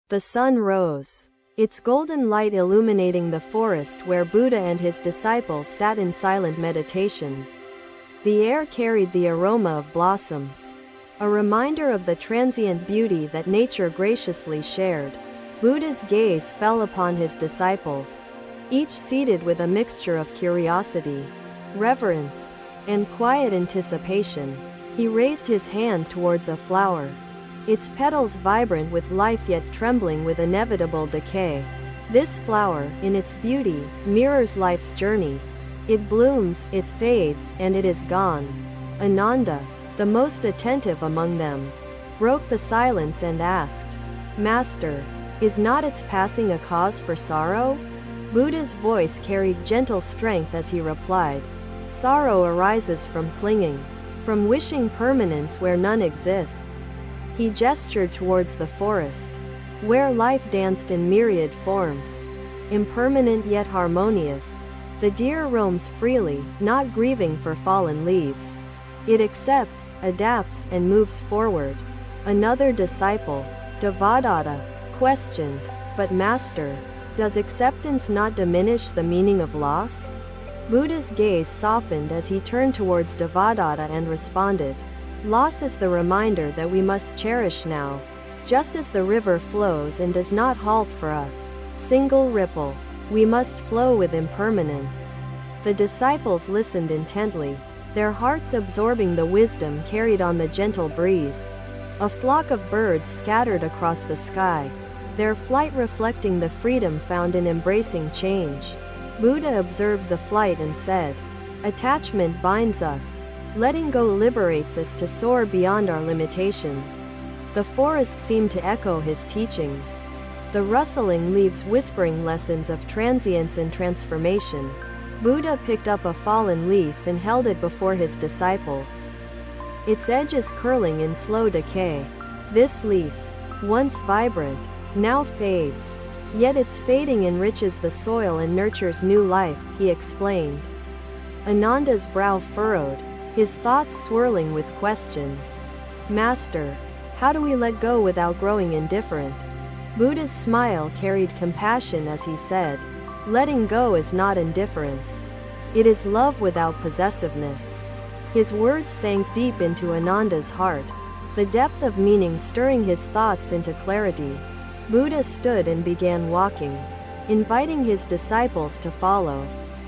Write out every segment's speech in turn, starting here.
The sun rose, its golden light illuminating the forest where Buddha and his disciples sat in silent meditation. The air carried the aroma of blossoms, a reminder of the transient beauty that nature graciously shared. Buddha's gaze fell upon his disciples, each seated with a mixture of curiosity, reverence, and quiet anticipation. He raised his hand towards a flower, its petals vibrant with life yet trembling with inevitable decay. This flower, in its beauty, mirrors life's journey. It blooms, it fades, and it is gone. Ananda, the most attentive among them, broke the silence and asked, "Master, is not its passing a cause for sorrow?" Buddha's voice carried gentle strength as he replied, "Sorrow arises from clinging, from wishing permanence where none exists." He gestured towards the forest, where life danced in myriad forms, impermanent yet harmonious. The deer roams freely, not grieving for fallen leaves. It accepts, adapts, and moves forward. Another disciple, Devadatta, questioned, "But Master, does acceptance not diminish the meaning of loss?" Buddha's gaze softened as he turned towards Devadatta and responded, "Loss is the reminder that we must cherish now. Just as the river flows and does not halt for a single ripple, we must flow with impermanence." The disciples listened intently, their hearts absorbing the wisdom carried on the gentle breeze. A flock of birds scattered across the sky, their flight reflecting the freedom found in embracing change. Buddha observed the flight and said, "Attachment binds us. Letting go liberates us to soar beyond our limitations." The forest seemed to echo his teachings, the rustling leaves whispering lessons of transience and transformation. Buddha picked up a fallen leaf and held it before his disciples, its edges curling in slow decay. "This leaf, once vibrant, now fades. Yet its fading enriches the soil and nurtures new life," he explained. Ananda's brow furrowed, his thoughts swirling with questions. "Master, how do we let go without growing indifferent?" Buddha's smile carried compassion as he said, "Letting go is not indifference. It is love without possessiveness." His words sank deep into Ananda's heart, the depth of meaning stirring his thoughts into clarity. Buddha stood and began walking, inviting his disciples to follow.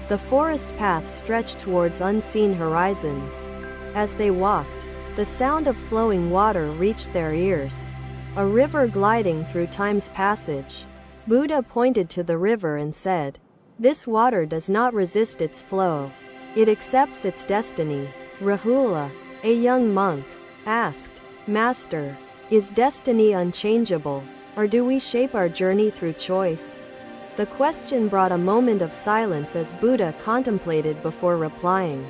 The forest path stretched towards unseen horizons. As they walked, the sound of flowing water reached their ears, a river gliding through time's passage. Buddha pointed to the river and said, "This water does not resist its flow. It accepts its destiny." Rahula, a young monk, asked, "Master, is destiny unchangeable, or do we shape our journey through choice?" The question brought a moment of silence as Buddha contemplated before replying.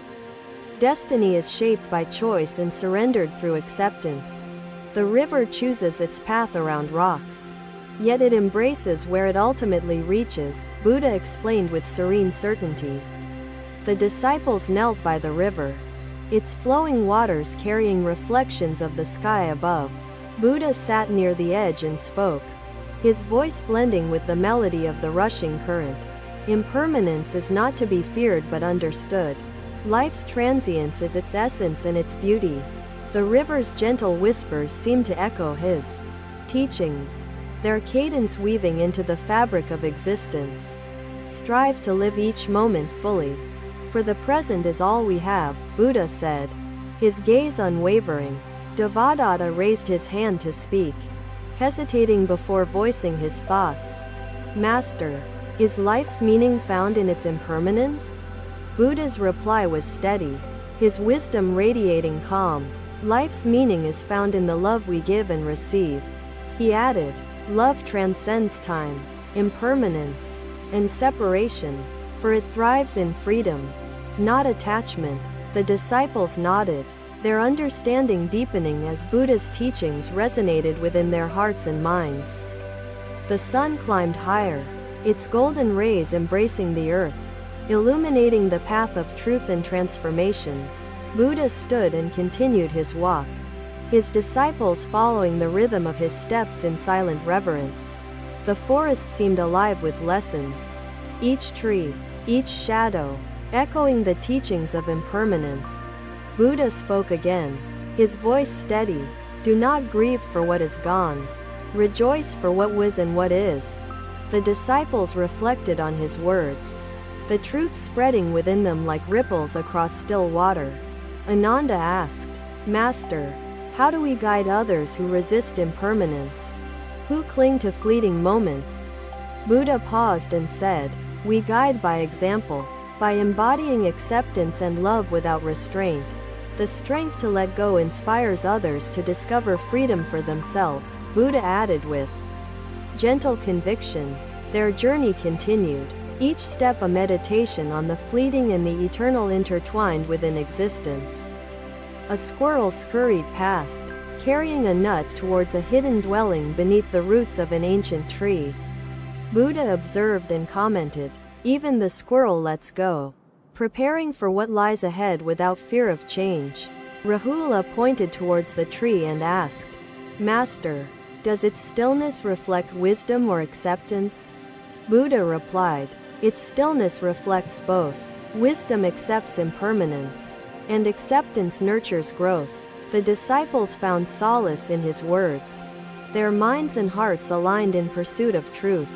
Destiny is shaped by choice and surrendered through acceptance. The river chooses its path around rocks, yet it embraces where it ultimately reaches, Buddha explained with serene certainty. The disciples knelt by the river, its flowing waters carrying reflections of the sky above. Buddha sat near the edge and spoke, his voice blending with the melody of the rushing current. "Impermanence is not to be feared but understood. Life's transience is its essence and its beauty." The river's gentle whispers seemed to echo his teachings, their cadence weaving into the fabric of existence. "Strive to live each moment fully. For the present is all we have," Buddha said, his gaze unwavering. Devadatta raised his hand to speak, hesitating before voicing his thoughts. "Master, is life's meaning found in its impermanence?" Buddha's reply was steady, his wisdom radiating calm. "Life's meaning is found in the love we give and receive." He added, "Love transcends time, impermanence, and separation, for it thrives in freedom, not attachment." The disciples nodded, their understanding deepening as Buddha's teachings resonated within their hearts and minds. The sun climbed higher, its golden rays embracing the earth, illuminating the path of truth and transformation. Buddha stood and continued his walk, his disciples following the rhythm of his steps in silent reverence. The forest seemed alive with lessons. Each tree, each shadow, echoing the teachings of impermanence. Buddha spoke again, his voice steady. Do not grieve for what is gone. Rejoice for what was and what is. The disciples reflected on his words, the truth spreading within them like ripples across still water. Ananda asked, Master, how do we guide others who resist impermanence, who cling to fleeting moments? Buddha paused and said, we guide by example, by embodying acceptance and love without restraint. The strength to let go inspires others to discover freedom for themselves, Buddha added with gentle conviction. Their journey continued, each step a meditation on the fleeting and the eternal intertwined within existence. A squirrel scurried past, carrying a nut towards a hidden dwelling beneath the roots of an ancient tree. Buddha observed and commented, even the squirrel lets go, preparing for what lies ahead without fear of change. Rahula pointed towards the tree and asked, Master, does its stillness reflect wisdom or acceptance? Buddha replied, its stillness reflects both. Wisdom accepts impermanence, and acceptance nurtures growth. The disciples found solace in his words. Their minds and hearts aligned in pursuit of truth.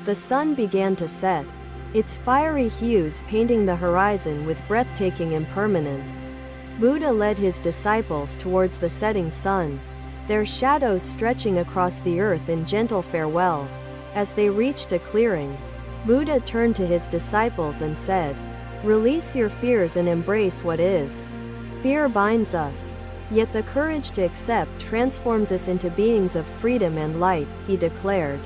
The sun began to set, its fiery hues painting the horizon with breathtaking impermanence. Buddha led his disciples towards the setting sun, their shadows stretching across the earth in gentle farewell. As they reached a clearing, Buddha turned to his disciples and said, release your fears and embrace what is. Fear binds us, yet the courage to accept transforms us into beings of freedom and light, he declared.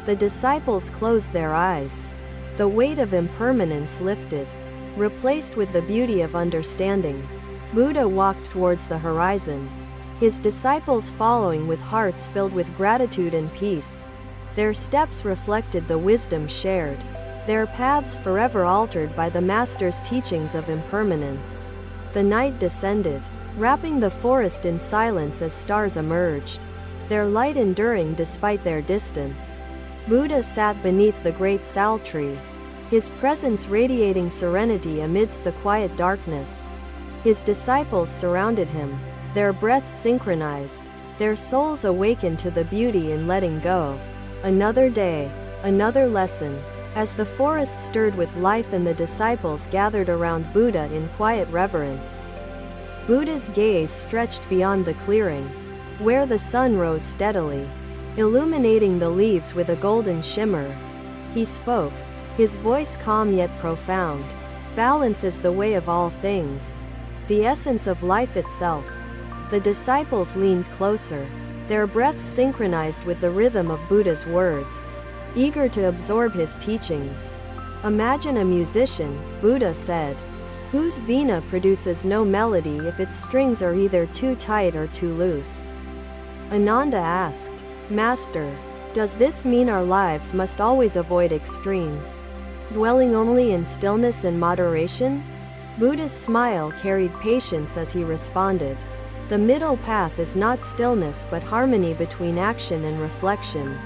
The disciples closed their eyes. The weight of impermanence lifted, replaced with the beauty of understanding. Buddha walked towards the horizon, his disciples following with hearts filled with gratitude and peace. Their steps reflected the wisdom shared, their paths forever altered by the Master's teachings of impermanence. The night descended, wrapping the forest in silence as stars emerged, their light enduring despite their distance. Buddha sat beneath the great sal tree, his presence radiating serenity amidst the quiet darkness. His disciples surrounded him, their breaths synchronized, their souls awakened to the beauty in letting go. Another day, another lesson. As the forest stirred with life and the disciples gathered around Buddha in quiet reverence, Buddha's gaze stretched beyond the clearing, where the sun rose steadily, illuminating the leaves with a golden shimmer. He spoke, his voice calm yet profound. Balance is the way of all things, the essence of life itself. The disciples leaned closer, their breaths synchronized with the rhythm of Buddha's words, eager to absorb his teachings. Imagine a musician, Buddha said, whose vina produces no melody if its strings are either too tight or too loose. Ananda asked, Master, does this mean our lives must always avoid extremes, dwelling only in stillness and moderation? Buddha's smile carried patience as he responded, the middle path is not stillness but harmony between action and reflection.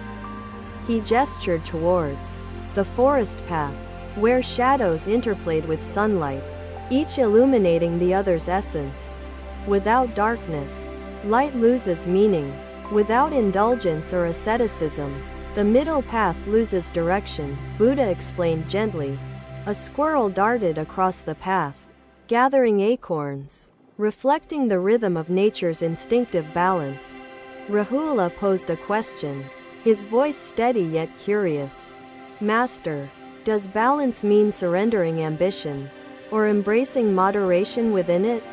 He gestured towards the forest path, where shadows interplayed with sunlight, each illuminating the other's essence. Without darkness, light loses meaning. Without indulgence or asceticism, the middle path loses direction, Buddha explained gently. A squirrel darted across the path, gathering acorns, reflecting the rhythm of nature's instinctive balance. Rahula posed a question, his voice steady yet curious. Master, does balance mean surrendering ambition, or embracing moderation within it?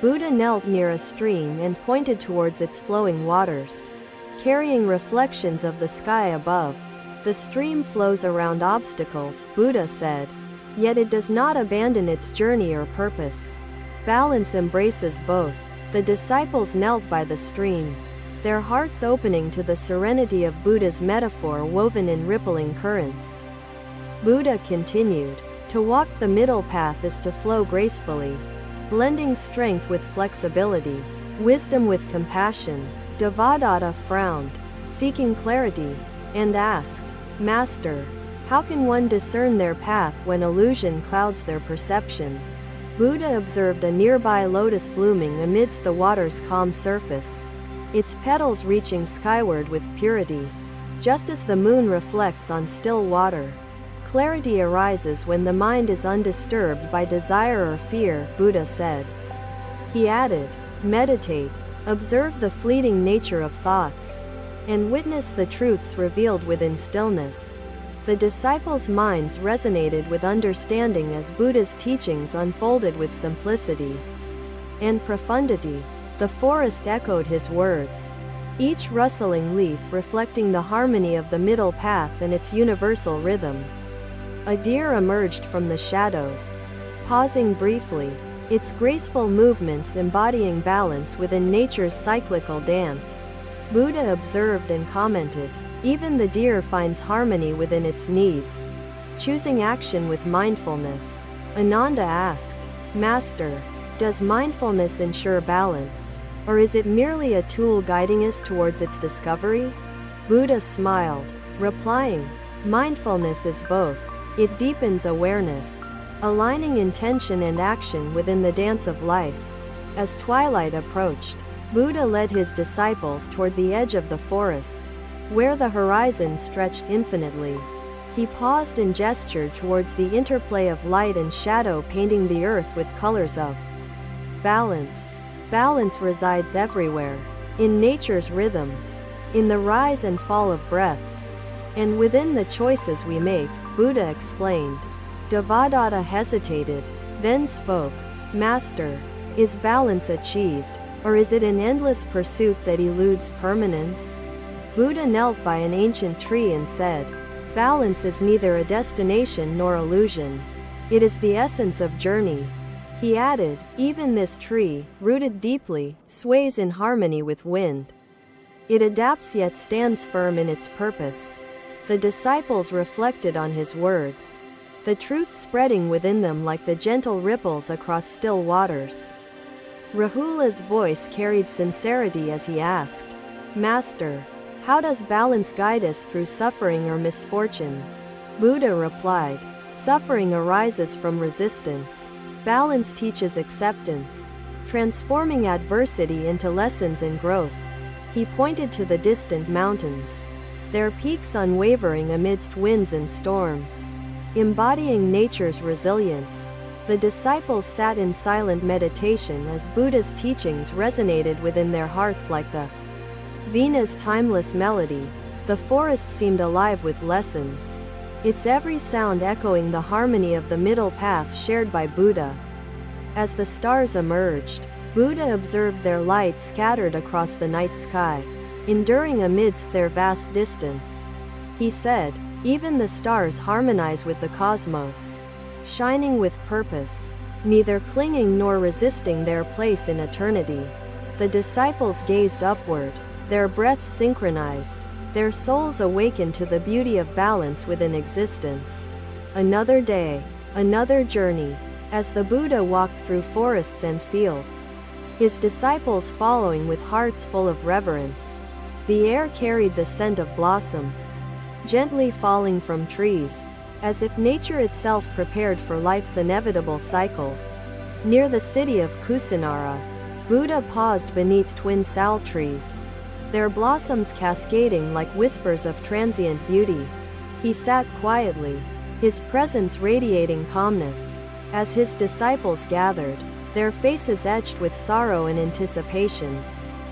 Buddha knelt near a stream and pointed towards its flowing waters, carrying reflections of the sky above. The stream flows around obstacles, Buddha said, yet it does not abandon its journey or purpose. Balance embraces both. The disciples knelt by the stream, their hearts opening to the serenity of Buddha's metaphor woven in rippling currents. Buddha continued, to walk the middle path is to flow gracefully, blending strength with flexibility. wisdom with compassion. Devadatta frowned, seeking clarity, and asked, Master, how can one discern their path when illusion clouds their perception? Buddha observed a nearby lotus blooming amidst the water's calm surface, its petals reaching skyward with purity. Just as the moon reflects on still water, clarity arises when the mind is undisturbed by desire or fear, Buddha said. He added, meditate, observe the fleeting nature of thoughts, and witness the truths revealed within stillness. The disciples' minds resonated with understanding as Buddha's teachings unfolded with simplicity and profundity. The forest echoed his words, each rustling leaf reflecting the harmony of the middle path and its universal rhythm. A deer emerged from the shadows, pausing briefly, its graceful movements embodying balance within nature's cyclical dance. Buddha observed and commented, even the deer finds harmony within its needs, choosing action with mindfulness. Ananda asked, Master, does mindfulness ensure balance, or is it merely a tool guiding us towards its discovery? Buddha smiled, replying, mindfulness is both. It deepens awareness, aligning intention and action within the dance of life. As twilight approached, Buddha led his disciples toward the edge of the forest, where the horizon stretched infinitely. He paused and gestured towards the interplay of light and shadow, painting the earth with colors of balance. Balance resides everywhere, in nature's rhythms, in the rise and fall of breaths, and within the choices we make, Buddha explained. Devadatta hesitated, then spoke, Master, is balance achieved, or is it an endless pursuit that eludes permanence? Buddha knelt by an ancient tree and said, balance is neither a destination nor illusion. It is the essence of journey. He added, even this tree, rooted deeply, sways in harmony with wind. It adapts yet stands firm in its purpose. The disciples reflected on his words, the truth spreading within them like the gentle ripples across still waters. Rahula's voice carried sincerity as he asked, Master, how does balance guide us through suffering or misfortune? Buddha replied, suffering arises from resistance. Balance teaches acceptance, transforming adversity into lessons and growth. He pointed to the distant mountains, their peaks unwavering amidst winds and storms, embodying nature's resilience. The disciples sat in silent meditation as Buddha's teachings resonated within their hearts like the Vina's timeless melody. The forest seemed alive with lessons, its every sound echoing the harmony of the middle path shared by Buddha. As the stars emerged, Buddha observed their light scattered across the night sky, enduring amidst their vast distance. He said, even the stars harmonize with the cosmos, shining with purpose, neither clinging nor resisting their place in eternity. The disciples gazed upward, their breaths synchronized, their souls awakened to the beauty of balance within existence. Another day, another journey. As the Buddha walked through forests and fields, his disciples following with hearts full of reverence. The air carried the scent of blossoms, gently falling from trees, as if nature itself prepared for life's inevitable cycles. Near the city of Kusinara, Buddha paused beneath twin sal trees, their blossoms cascading like whispers of transient beauty. He sat quietly, his presence radiating calmness. As his disciples gathered, their faces etched with sorrow and anticipation,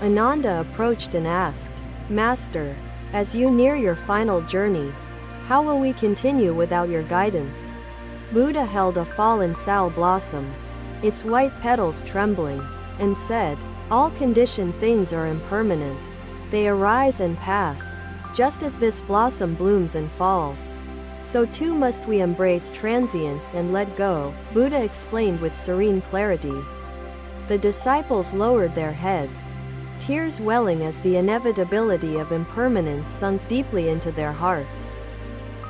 Ananda approached and asked, Master, as you near your final journey, how will we continue without your guidance? Buddha held a fallen sal blossom, its white petals trembling, and said, all conditioned things are impermanent. They arise and pass, just as this blossom blooms and falls. So too must we embrace transience and let go, Buddha explained with serene clarity. The disciples lowered their heads, tears welling as the inevitability of impermanence sunk deeply into their hearts.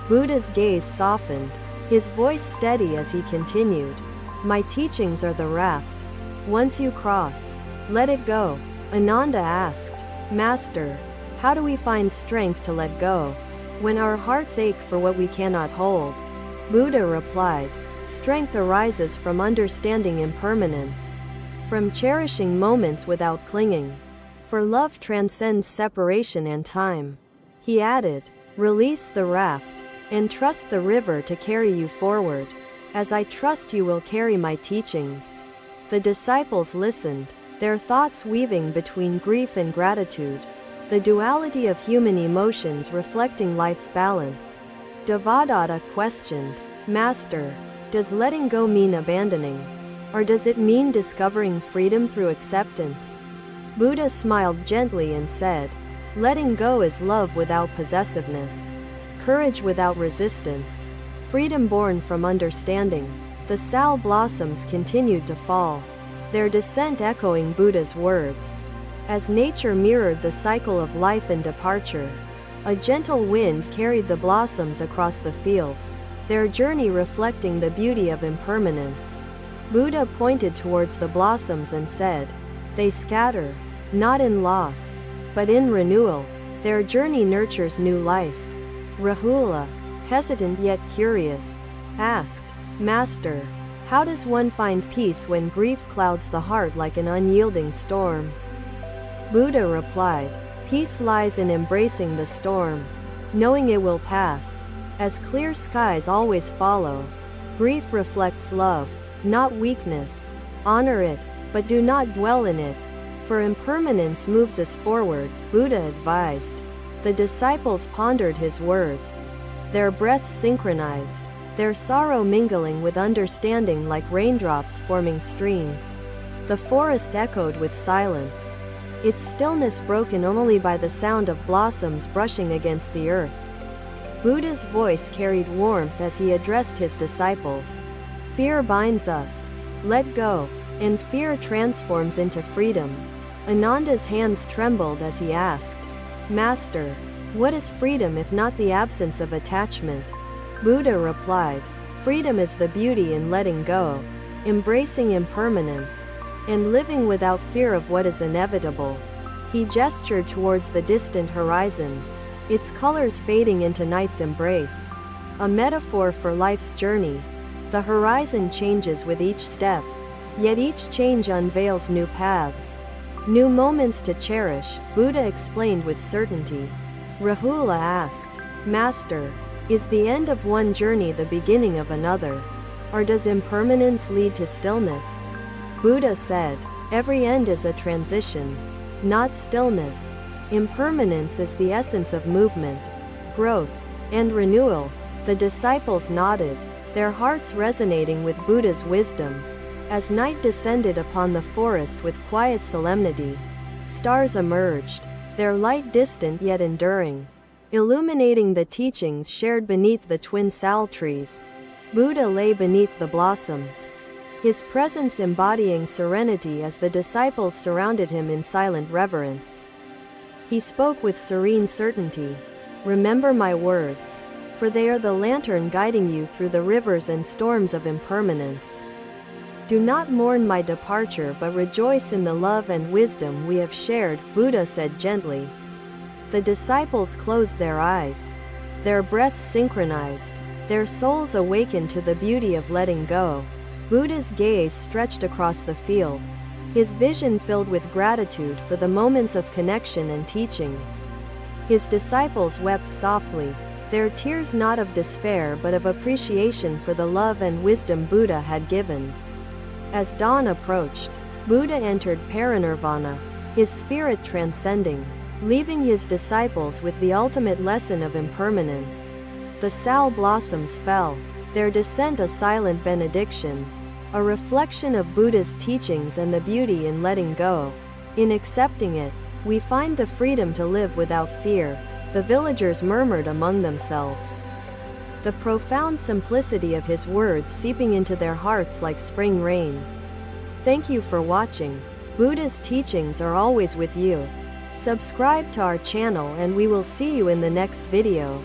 Buddha's gaze softened, his voice steady as he continued, my teachings are the raft. Once you cross, Let it go, Ananda asked. Master, how do we find strength to let go when our hearts ache for what we cannot hold? Buddha replied, strength arises from understanding impermanence, from cherishing moments without clinging. For love transcends separation and time. He added, release the raft, and trust the river to carry you forward, as I trust you will carry my teachings. The disciples listened, their thoughts weaving between grief and gratitude, the duality of human emotions reflecting life's balance. Devadatta questioned, Master, does letting go mean abandoning? Or does it mean discovering freedom through acceptance? Buddha smiled gently and said, letting go is love without possessiveness, courage without resistance, freedom born from understanding. The sal blossoms continued to fall, their descent echoing Buddha's words. As nature mirrored the cycle of life and departure, a gentle wind carried the blossoms across the field, their journey reflecting the beauty of impermanence. Buddha pointed towards the blossoms and said, they scatter, not in loss, but in renewal. Their journey nurtures new life. Rahula, hesitant yet curious, asked, Master, how does one find peace when grief clouds the heart like an unyielding storm? Buddha replied, peace lies in embracing the storm, knowing it will pass, as clear skies always follow. Grief reflects love, not weakness. Honor it, but do not dwell in it, for impermanence moves us forward, Buddha advised. The disciples pondered his words, their breaths synchronized, their sorrow mingling with understanding like raindrops forming streams. The forest echoed with silence, its stillness broken only by the sound of blossoms brushing against the earth. Buddha's voice carried warmth as he addressed his disciples. Fear binds us. Let go, and fear transforms into freedom. Ananda's hands trembled as he asked, Master, what is freedom if not the absence of attachment? Buddha replied, freedom is the beauty in letting go, embracing impermanence, and living without fear of what is inevitable. He gestured towards the distant horizon, its colors fading into night's embrace, a metaphor for life's journey. The horizon changes with each step, yet each change unveils new paths, new moments to cherish, Buddha explained with certainty. Rahula asked, Master, is the end of one journey the beginning of another? Or does impermanence lead to stillness? Buddha said, every end is a transition, not stillness. Impermanence is the essence of movement, growth, and renewal. The disciples nodded, their hearts resonating with Buddha's wisdom. As night descended upon the forest with quiet solemnity, stars emerged, their light distant yet enduring, illuminating the teachings shared beneath the twin sal trees. Buddha lay beneath the blossoms, his presence embodying serenity as the disciples surrounded him in silent reverence. He spoke with serene certainty, remember my words, for they are the lantern guiding you through the rivers and storms of impermanence. Do not mourn my departure but rejoice in the love and wisdom we have shared, Buddha said gently. The disciples closed their eyes, their breaths synchronized, their souls awakened to the beauty of letting go. Buddha's gaze stretched across the field, his vision filled with gratitude for the moments of connection and teaching. His disciples wept softly, their tears not of despair but of appreciation for the love and wisdom Buddha had given. As dawn approached, Buddha entered parinirvana, his spirit transcending, leaving his disciples with the ultimate lesson of impermanence. The sal blossoms fell, their descent a silent benediction, a reflection of Buddha's teachings and the beauty in letting go. In accepting it, we find the freedom to live without fear, the villagers murmured among themselves, the profound simplicity of his words seeping into their hearts like spring rain. Thank you for watching. Buddha's teachings are always with you. Subscribe to our channel and we will see you in the next video.